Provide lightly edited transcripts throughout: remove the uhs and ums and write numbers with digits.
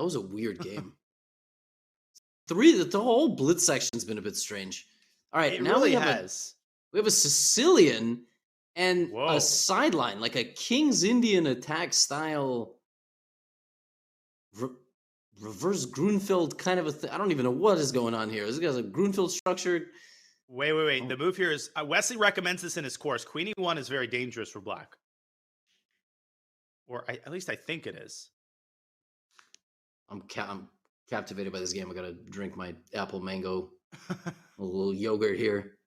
That was a weird game. The whole blitz section's been a bit strange. All right, It now really we have has. a Sicilian and Whoa. a sideline, like a King's Indian attack style reverse Grunfeld kind of a thing. I don't even know what is going on here. This guy's a Grunfeld structured. Wait. Oh. The move here is Wesley recommends this in his course. Queen E1 is very dangerous for black. Or at least I think it is. I'm captivated by this game. I gotta drink my apple mango, a little yogurt here.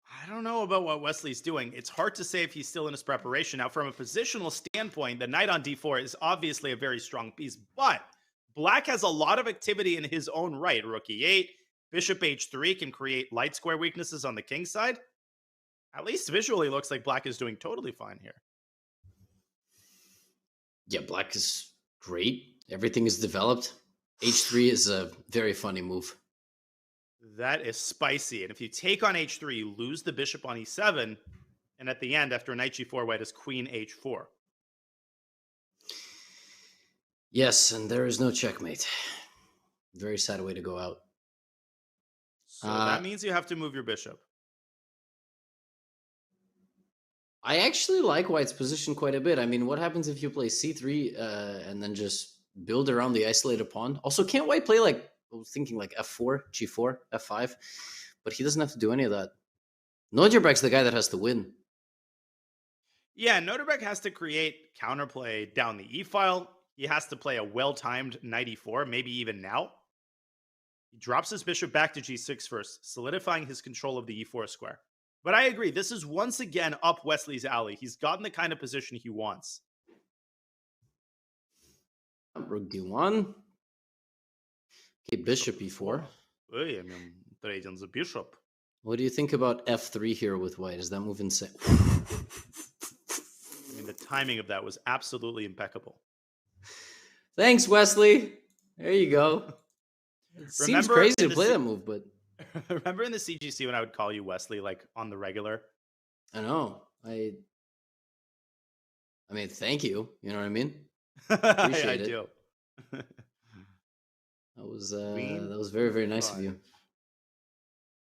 I don't know about what Wesley's doing. It's hard to say if he's still in his preparation. Now, from a positional standpoint, the knight on d4 is obviously a very strong piece, but black has a lot of activity in his own right. Rook e8, bishop h3 can create light square weaknesses on the king side. At least visually, looks like black is doing totally fine here. Yeah, black is great. Everything is developed. h3 is a very funny move. That is spicy. And if you take on h3, you lose the bishop on e7. And at the end, after knight g4, white is queen h4. Yes, and there is no checkmate. Very sad way to go out. So that means you have to move your bishop. I actually like white's position quite a bit. I mean, what happens if you play c3 and then just build around the isolated pawn? Also, can't white play like, I was thinking like f4, g4, f5, but he doesn't have to do any of that. Noderbek's the guy that has to win. Yeah, Noderbek has to create counterplay down the e-file. He has to play a well-timed knight e4, maybe even now. He drops his bishop back to g6 first, solidifying his control of the e4 square. But I agree, this is once again up Wesley's alley. He's gotten the kind of position he wants. Rook d1. Okay, bishop e4. Hey, I mean, trading the bishop. What do you think about f3 here with white? Is that move insane? I mean, the timing of that was absolutely impeccable. Thanks, Wesley. There you go. It seems crazy to play that move, but... Remember in the CGC when I would call you Wesley, like, on the regular? I know. I mean, thank you. You know what I mean? Appreciate it. I do. That was very, very nice of you.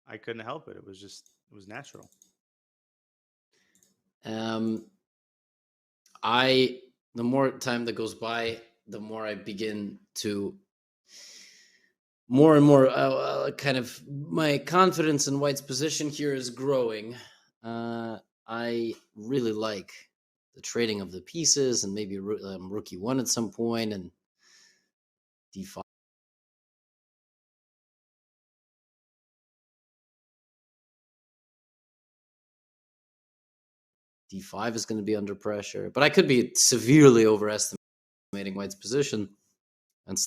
I couldn't help it. It was natural. The more time that goes by, the more I begin to more and more kind of my confidence in white's position here is growing. I really like the trading of the pieces and maybe rook e1 at some point and d5. d5 is going to be under pressure, but I could be severely overestimating white's position, and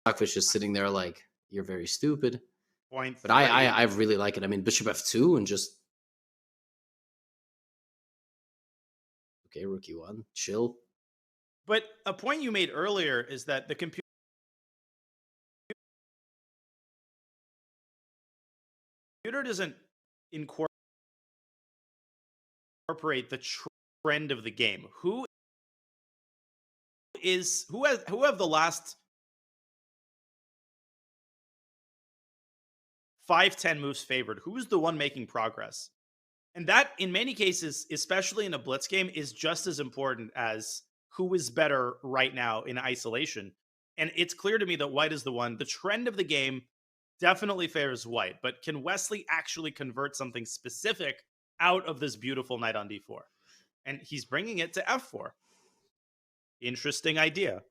Stockfish is sitting there like, you're very stupid. But I really like it. I mean, bishop f2 and just okay, rook e1, chill. But a point you made earlier is that the computer doesn't incorporate the trend of the game. Who have the last 5-10 moves favored? Who's the one making progress? And that, in many cases, especially in a blitz game, is just as important as who is better right now in isolation. And it's clear to me that white is the one. The trend of the game definitely favors white, but can Wesley actually convert something specific out of this beautiful knight on d4? And he's bringing it to f4. Interesting idea.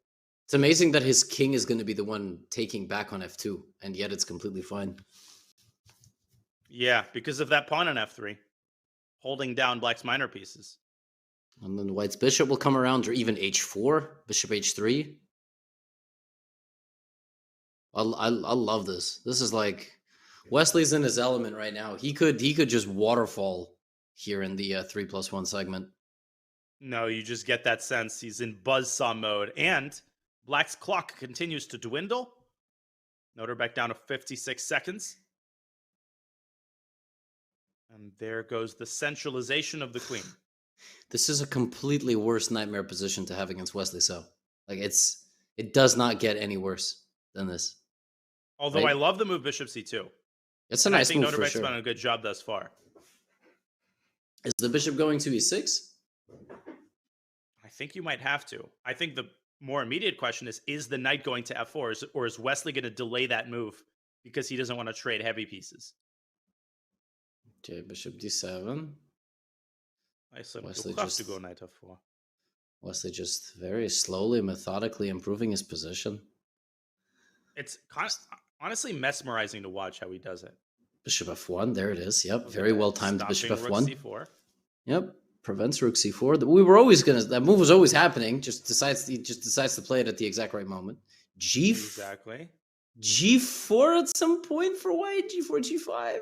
It's amazing that his king is going to be the one taking back on f2, and yet it's completely fine. Yeah, because of that pawn on f3, holding down black's minor pieces. And then white's bishop will come around, or even h4, bishop h3. I love this. This is like Wesley's in his element right now. He could just waterfall here in the 3+1 segment. No, you just get that sense he's in buzzsaw mode, and black's clock continues to dwindle. Noderbek down to 56 seconds. And there goes the centralization of the queen. This is a completely worse nightmare position to have against Wesley. So, like, it's It does not get any worse than this. Although Right? I love the move bishop c2. It's a And I nice think move for Noterbeck's sure. done a good job thus far. Is the bishop going to e6? I think you might have to. I think the more immediate question is the knight going to f4, or is Wesley going to delay that move because he doesn't want to trade heavy pieces? Okay, bishop d7. I said Wesley you have to just go knight f4. Wesley just very slowly, methodically improving his position. It's honestly mesmerizing to watch how he does it. Bishop f1, there it is. Yep, Look very at that. well timed bishop Stopping rook f1. c4. Yep, prevents rook c4. We were always gonna. That move was always happening. He just decides to play it at the exact right moment. Exactly. G4 at some point for white. G4, G5.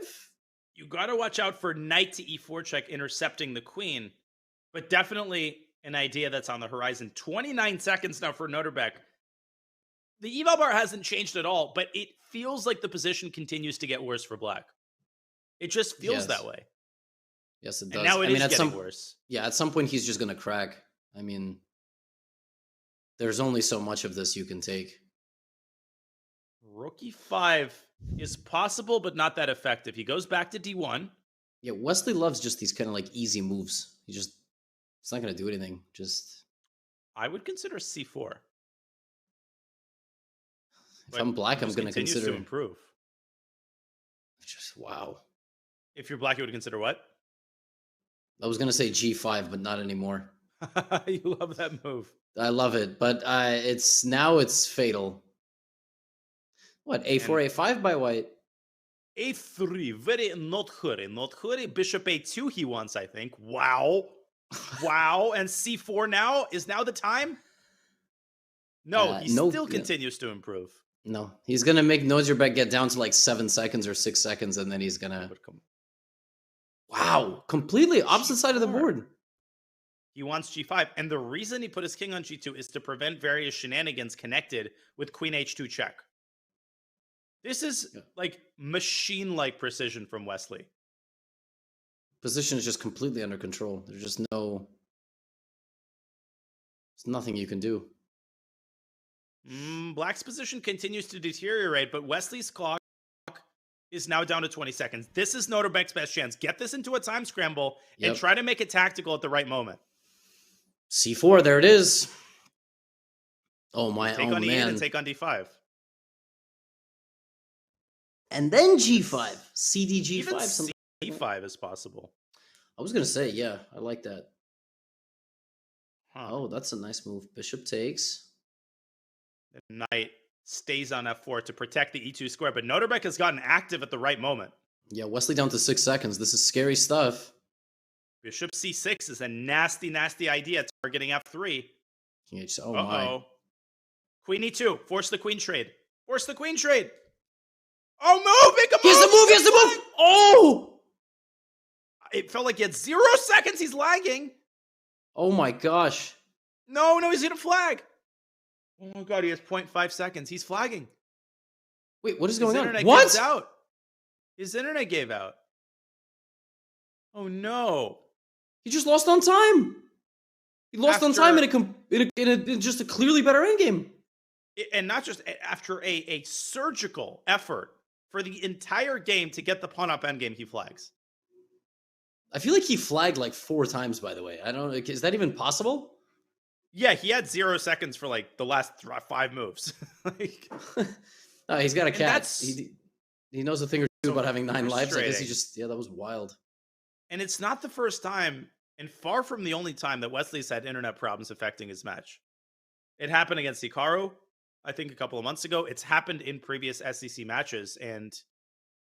You got to watch out for knight to e4 check intercepting the queen, but definitely an idea that's on the horizon. 29 seconds now for Noterbeck. The eval bar hasn't changed at all, but it feels like the position continues to get worse for black. It just feels that way. Yes, it does. And now it is getting worse. Yeah, at some point he's just going to crack. I mean, there's only so much of this you can take. Rook e5 is possible, but not that effective. He goes back to d1. Yeah, Wesley loves just these kind of like easy moves. It's not going to do anything. I would consider c4. If I'm black, I'm going to consider to improve. Just wow. If you're black, you would consider what? I was going to say g5, but not anymore. You love that move. I love it, but it's fatal. What, a4, a5 by white? a3, very not hurry. Bishop a2 he wants, I think. Wow. Wow. And c4 now? Is now the time? No, he still continues to improve. No, he's going to make Noterbeck get down to like 7 seconds or 6 seconds, and then he's going to... Wow, completely opposite side of the board. He wants g5, and the reason he put his king on g2 is to prevent various shenanigans connected with queen h2 check. This is like machine-like precision from Wesley. Position is just completely under control. There's nothing you can do. Black's position continues to deteriorate, but Wesley's clock is now down to 20 seconds. This is Noterbeck's best chance. Get this into a time scramble and try to make it tactical at the right moment. C4, there it is. Oh my, take on e8 and take on d5. And then g5. CD g5. Even c5 is possible. I was going to say, yeah, I like that. Huh. Oh, that's a nice move. Bishop takes. The knight stays on f4 to protect the e2 square, but Noterbeck has gotten active at the right moment. Yeah, Wesley down to 6 seconds. This is scary stuff. Bishop c6 is a nasty, nasty idea, targeting f3. Oh, my. Queen e2. Force the queen trade. Force the queen trade. Oh, move! Make a move! He has the move! Oh! It felt like he had 0 seconds. He's lagging. Oh, my gosh. No, he's going to flag. Oh, my God, he has 0.5 seconds. He's flagging. Wait, what is going on? What? His internet gave out. Oh, no. He just lost on time. He lost on time in just a clearly better endgame. And not just after a surgical effort for the entire game to get the pawn up endgame, he flags. I feel like he flagged like 4 times, by the way. I don't know. Is that even possible? Yeah, he had 0 seconds for like the last 5 moves. No, he's got a cat. He knows a thing or two about having 9 lives. I guess that was wild. And it's not the first time, and far from the only time, that Wesley's had internet problems affecting his match. It happened against Hikaru, I think a couple of months ago. It's happened in previous SEC matches. And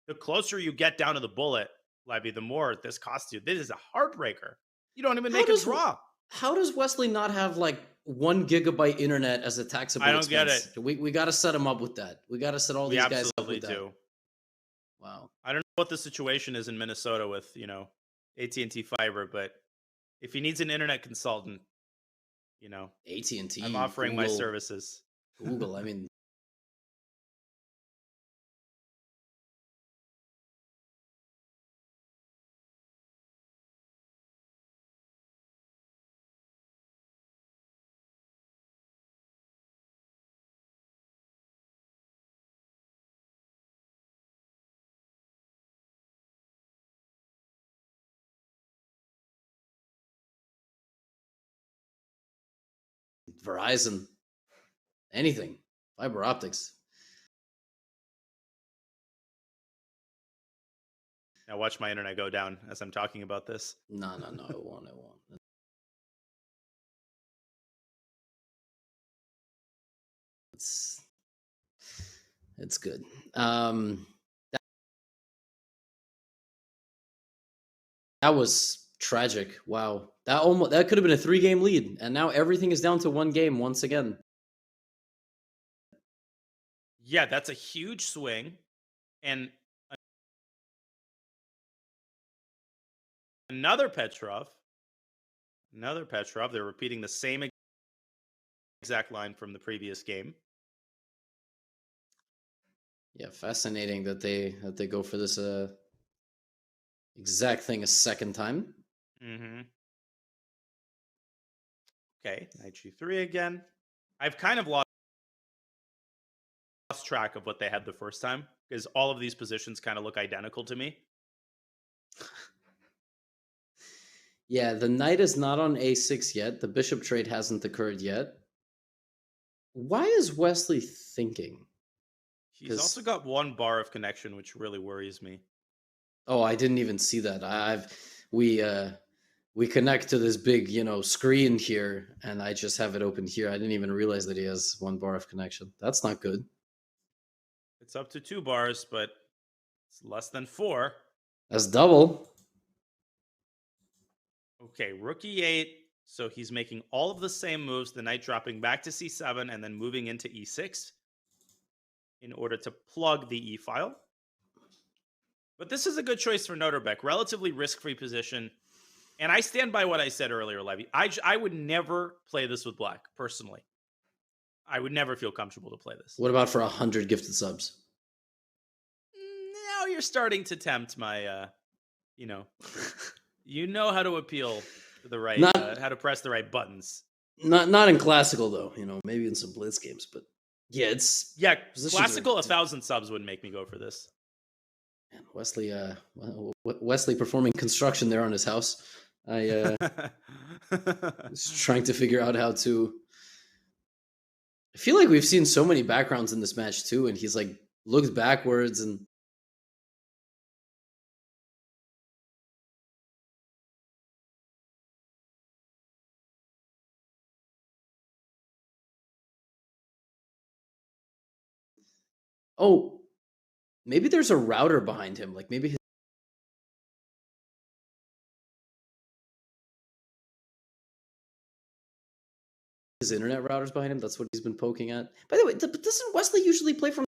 the closer you get down to the bullet, Levy, the more this costs you. This is a heartbreaker. You don't even make a draw. How does Wesley not have like 1 gigabyte internet as a taxable expense? I don't get it. We got to set him up with that. We got to set all these guys up with that. Do. Wow. I don't know what the situation is in Minnesota with, AT&T fiber, but if he needs an internet consultant, AT&T, I'm offering my services. Google, I mean, Verizon, anything, fiber optics. Now watch my internet go down as I'm talking about this. No, it won't. It won't. It's good. That was tragic. That could have been a 3-game lead, and now everything is down to 1 game once again. Yeah, that's a huge swing, and another Petrov. They're repeating the same exact line from the previous game. Yeah, fascinating that they go for this exact thing a second time. Mm-hmm. Okay, knight g3 again. I've kind of lost track of what they had the first time because all of these positions kind of look identical to me. Yeah, the knight is not on a6 yet. The bishop trade hasn't occurred yet. Why is Wesley thinking? He's also got 1 bar of connection, which really worries me. Oh, I didn't even see that. We connect to this big, screen here, and I just have it open here. I didn't even realize that he has 1 bar of connection. That's not good. It's up to 2 bars, but it's less than 4. That's double. Okay, rook e8. So he's making all of the same moves, the knight dropping back to c7 and then moving into e6 in order to plug the e file. But this is a good choice for Noterbeck. Relatively risk-free position. And I stand by what I said earlier, Levy. I would never play this with black, personally. I would never feel comfortable to play this. What about for 100 gifted subs? Now you're starting to tempt my, you know how to appeal to the right, how to press the right buttons. Not in classical, though. Maybe in some blitz games. But yeah, classical, 1,000 subs would make me go for this. Man, Wesley performing construction there on his house. I was trying to figure out how to. I feel like we've seen so many backgrounds in this match too, and he's like looked backwards and. Oh, maybe there's a router behind him. Like maybe his internet router's behind him. That's what he's been poking at. By the way, doesn't Wesley usually play from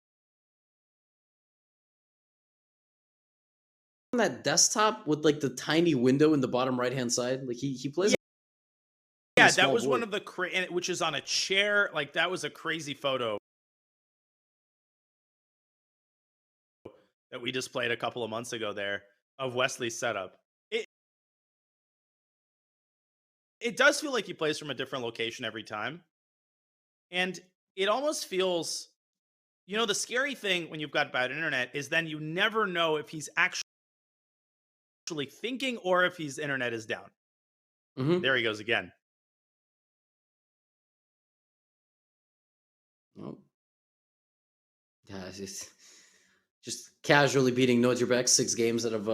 that desktop with like the tiny window in the bottom right-hand side? Like he plays. Yeah, that was one of the which is on a chair. Like that was a crazy photo that we displayed a couple of months ago there of Wesley's setup. It does feel like he plays from a different location every time. And it almost feels, the scary thing when you've got bad internet is then you never know if he's actually thinking or if his internet is down. Mm-hmm. There he goes again. Oh. Yeah, just casually beating Noterbeck 6 games out of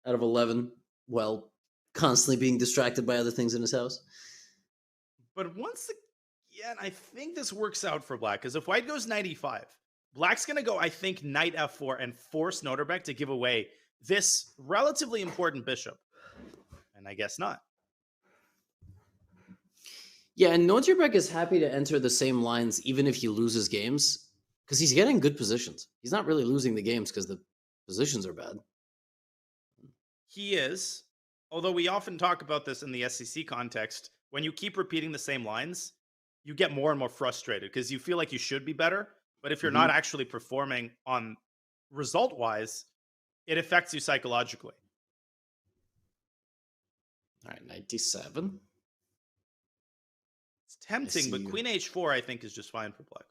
11. Well, constantly being distracted by other things in his house. But once again, I think this works out for black, because if white goes knight e5, black's going to go, I think, knight f4 and force Noterbeck to give away this relatively important bishop. And I guess not. Yeah, and Noterbeck is happy to enter the same lines even if he loses games, because he's getting good positions. He's not really losing the games because the positions are bad. He is. Although we often talk about this in the SEC context, when you keep repeating the same lines, you get more and more frustrated because you feel like you should be better. But if you're not actually performing on result-wise, it affects you psychologically. All right, knight d7. It's tempting, but queen h4, I think, is just fine for black.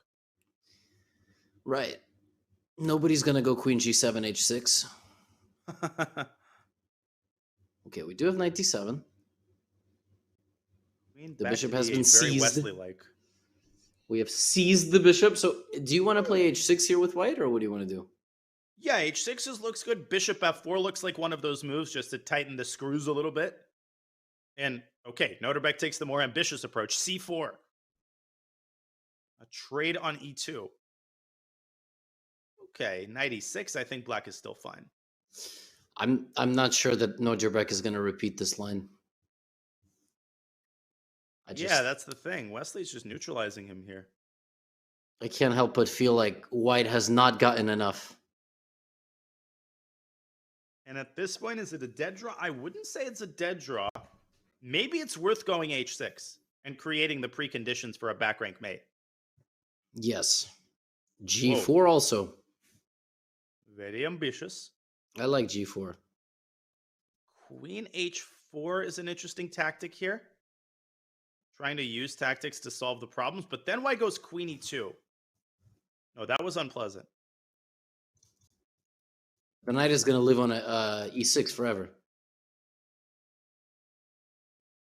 Right. Nobody's going to go queen g7, h6. Okay, we do have knight d7. Queen The back to bishop has been d8, very seized. Wesley-like. We have seized the bishop. So do you want to play h6 here with white, or what do you want to do? Yeah, h6 looks good. Bishop f4 looks like one of those moves just to tighten the screws a little bit. And okay, Noterbeck takes the more ambitious approach. c4. A trade on e2. Okay, knight e6. I think black is still fine. I'm not sure that Noterbeck is going to repeat this line. Yeah, that's the thing. Wesley's just neutralizing him here. I can't help but feel like white has not gotten enough. And at this point, is it a dead draw? I wouldn't say it's a dead draw. Maybe it's worth going h6 and creating the preconditions for a back rank mate. Yes. G4 Whoa. Also. Very ambitious. I like G4. Queen h4 is an interesting tactic here. Trying to use tactics to solve the problems, but then white goes queen e2. No, that was unpleasant. The knight is going to live on a e6 forever.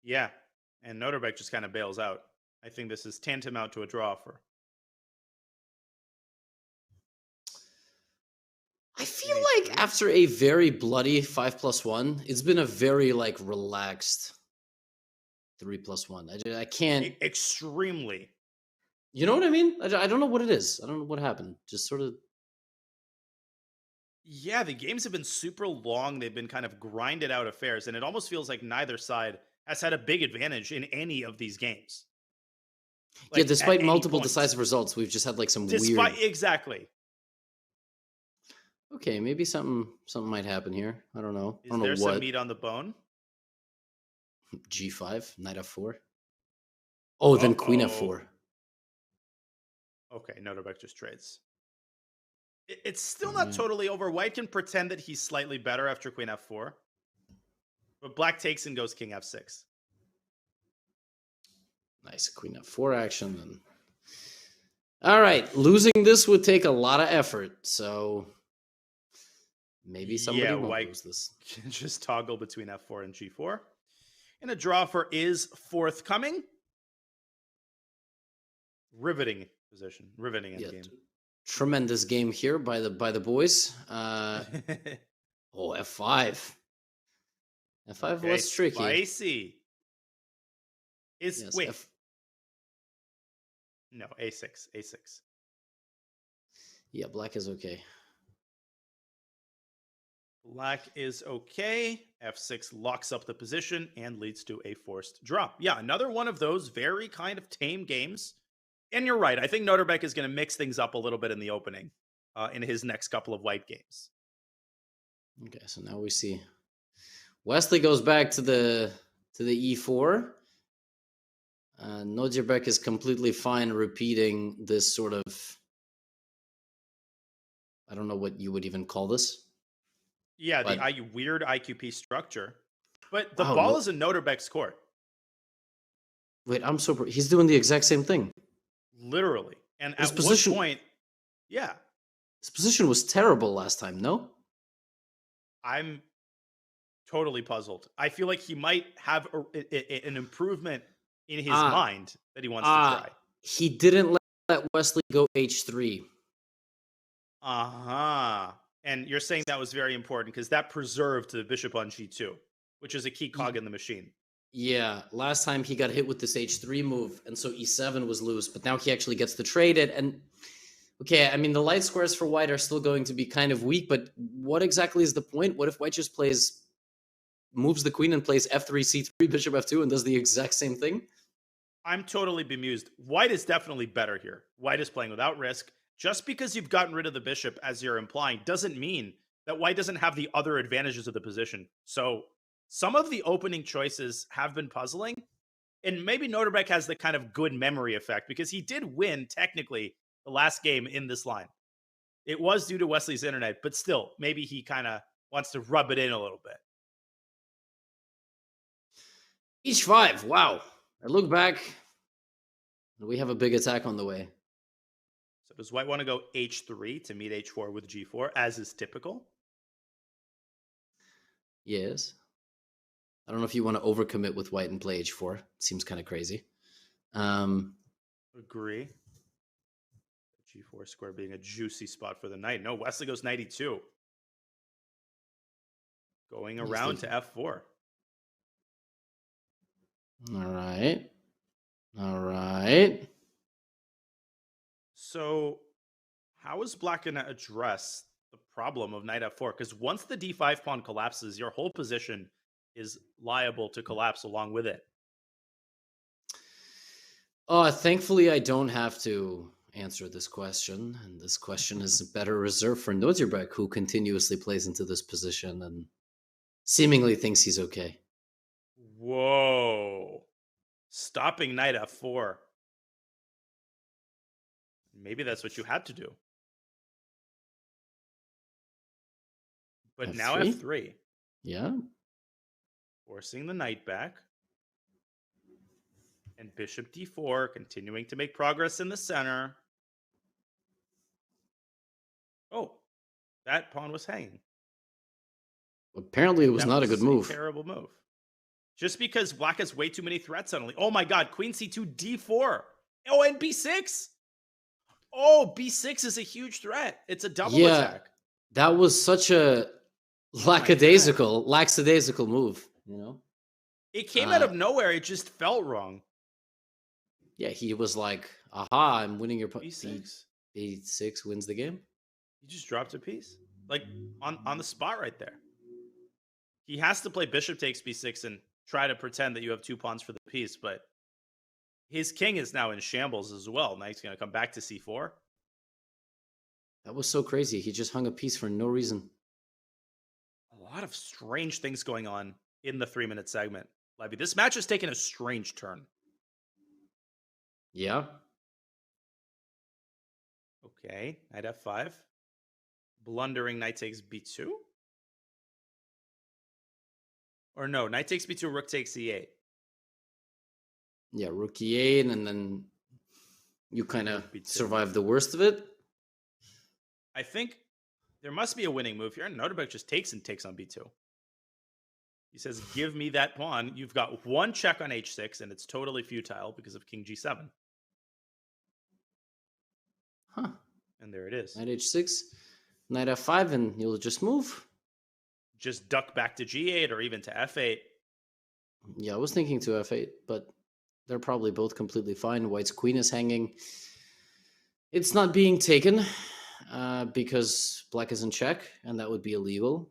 Yeah, and Noterbeck just kind of bails out. I think this is tantamount to a draw for. I feel like after a very bloody 5+1, it's been a very like relaxed 3+1. I can't. Extremely. You know what I mean? I don't know what it is. I don't know what happened. Just sort of. Yeah, the games have been super long. They've been kind of grinded out affairs, and it almost feels like neither side has had a big advantage in any of these games. Like, yeah, despite multiple decisive results, we've just had like some weird. Exactly. Okay, maybe something might happen here. I don't know. Is there some meat on the bone? G5, knight f4. Oh, then queen f4. Okay, Noterbeck just trades. It's still not totally over. White can pretend that he's slightly better after queen f4. But black takes and goes king f6. Nice queen f4 action. Then. All right, losing this would take a lot of effort, so maybe somebody won't lose this. Can just toggle between f4 and g4. And a draw for is forthcoming. Riveting position. Riveting in game. Tremendous game here by the boys. Oh, f5. F5 was tricky. Spicy. Wait. No, a6. A6. Yeah, black is okay. Black is okay. F6 locks up the position and leads to a forced draw. Yeah, another one of those very kind of tame games. And you're right. I think Noterbeck is going to mix things up a little bit in the opening in his next couple of white games. Okay, so now we see Wesley goes back to the e4. Noterbeck is completely fine repeating this sort of, I don't know what you would even call this. Yeah, the weird IQP structure. But the ball is in Noterbeck's court. Wait, he's doing the exact same thing. Literally. And at what point, yeah. His position was terrible last time, no? I'm totally puzzled. I feel like he might have an improvement in his mind that he wants to try. He didn't let Wesley go h3. Uh-huh. And you're saying that was very important because that preserved the bishop on g2, which is a key cog in the machine. Yeah, last time he got hit with this h3 move, and so e7 was loose, but now he actually gets to trade it. And okay, I mean, the light squares for white are still going to be kind of weak, but what exactly is the point? What if white just moves the queen and plays f3, c3, bishop f2, and does the exact same thing? I'm totally bemused. White is definitely better here. White is playing without risk. Just because you've gotten rid of the bishop, as you're implying, doesn't mean that white doesn't have the other advantages of the position. So some of the opening choices have been puzzling, and maybe Noterbeck has the kind of good memory effect because he did win technically the last game in this line. It was due to Wesley's internet, but still, maybe he kind of wants to rub it in a little bit. h5, wow. I look back, and we have a big attack on the way. So does white want to go h3 to meet h4 with g4, as is typical? Yes. I don't know if you want to overcommit with white and play h4. Seems kind of crazy. Agree. G4 square being a juicy spot for the knight. No, Wesley goes knight e2. Going around to f4. All right. All right. So how is black going to address the problem of knight f4? Because once the d5 pawn collapses, your whole position is liable to collapse along with it. Thankfully, I don't have to answer this question. And this question is better reserved for Nozirbeck, who continuously plays into this position and seemingly thinks he's okay. Whoa. Stopping knight f4. Maybe that's what you had to do. But F3? now f3. Yeah. Forcing the knight back. And bishop d4, continuing to make progress in the center. Oh, that pawn was hanging. Apparently, it was not a good move. Terrible move. Just because black has way too many threats suddenly. Oh my god, queen c2, d4. Oh, and b6. Oh, b6 is a huge threat. It's a double attack. That was such a lackadaisical move, you know? It came out of nowhere. It just felt wrong. Yeah, he was like, aha, I'm winning your b6. b6 wins the game. You just dropped a piece. Like, on the spot right there. He has to play bishop takes b6 and try to pretend that you have two pawns for the piece, but his king is now in shambles as well. Now he's going to come back to c4. That was so crazy. He just hung a piece for no reason. A lot of strange things going on in the 3-minute segment. Levy, this match has taken a strange turn. Yeah. Okay, knight f5. Blundering knight takes b2? Or no, knight takes b2, rook takes e8. Yeah, rook e8, and then you kind of survive the worst of it. I think there must be a winning move here. Nozirbeck just takes and takes on b2. He says, give me that pawn. You've got one check on h6, and it's totally futile because of king g7. Huh. And there it is. Knight h6, knight f5, and you'll just move. Just duck back to g8 or even to f8. Yeah, I was thinking to f8, but they're probably both completely fine. White's queen is hanging. It's not being taken because black is in check, and that would be illegal.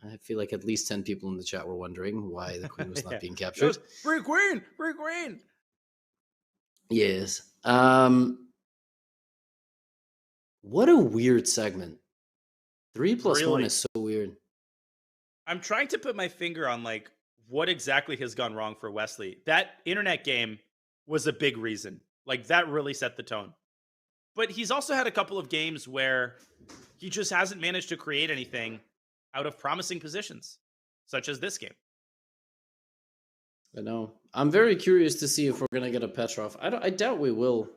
I feel like at least 10 people in the chat were wondering why the queen was not being captured. Free queen! Free queen! Yes. What a weird segment. 3 plus 1 is so weird. I'm trying to put my finger on like what exactly has gone wrong for Wesley. That internet game was a big reason. Like that really set the tone. But he's also had a couple of games where he just hasn't managed to create anything out of promising positions, such as this game. I know. I'm very curious to see if we're going to get a Petrov. I doubt we will.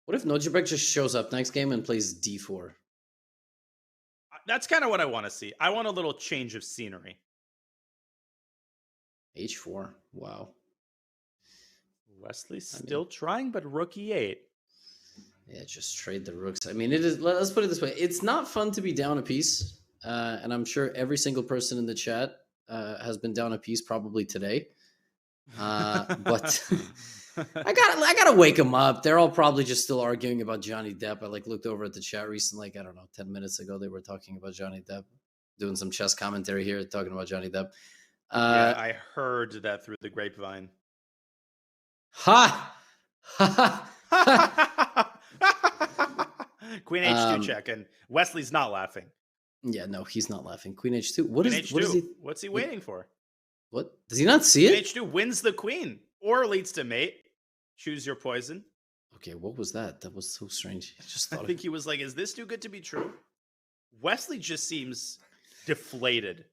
What if Nozirbeck just shows up next game and plays d4? That's kind of what I want to see. I want a little change of scenery. h4. Wow. Wesley's still trying, but rook e8. Yeah, just trade the rooks. I mean, it is. Let's put it this way: it's not fun to be down a piece, and I'm sure every single person in the chat has been down a piece probably today. But I gotta wake them up. They're all probably just still arguing about Johnny Depp. I looked over at the chat recently, I don't know, 10 minutes ago. They were talking about Johnny Depp, doing some chess commentary here, talking about Johnny Depp. Yeah, I heard that through the grapevine. Ha! Queen h2 check, and Wesley's not laughing. Yeah, no, he's not laughing. Queen h2. What is he? What's he waiting for? What does he not see it? Queen h2 wins the queen or leads to mate. Choose your poison. Okay, what was that? That was so strange. I think he was like, "Is this too good to be true?" Wesley just seems deflated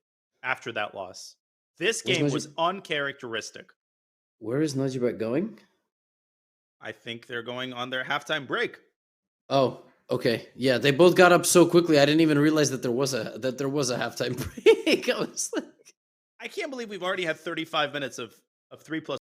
after that loss. This game was uncharacteristic. Where is Nozirbeck going? I think they're going on their halftime break. Oh, okay. Yeah, they both got up so quickly. I didn't even realize that there was a halftime break. I was like, I can't believe we've already had 35 minutes of 3 plus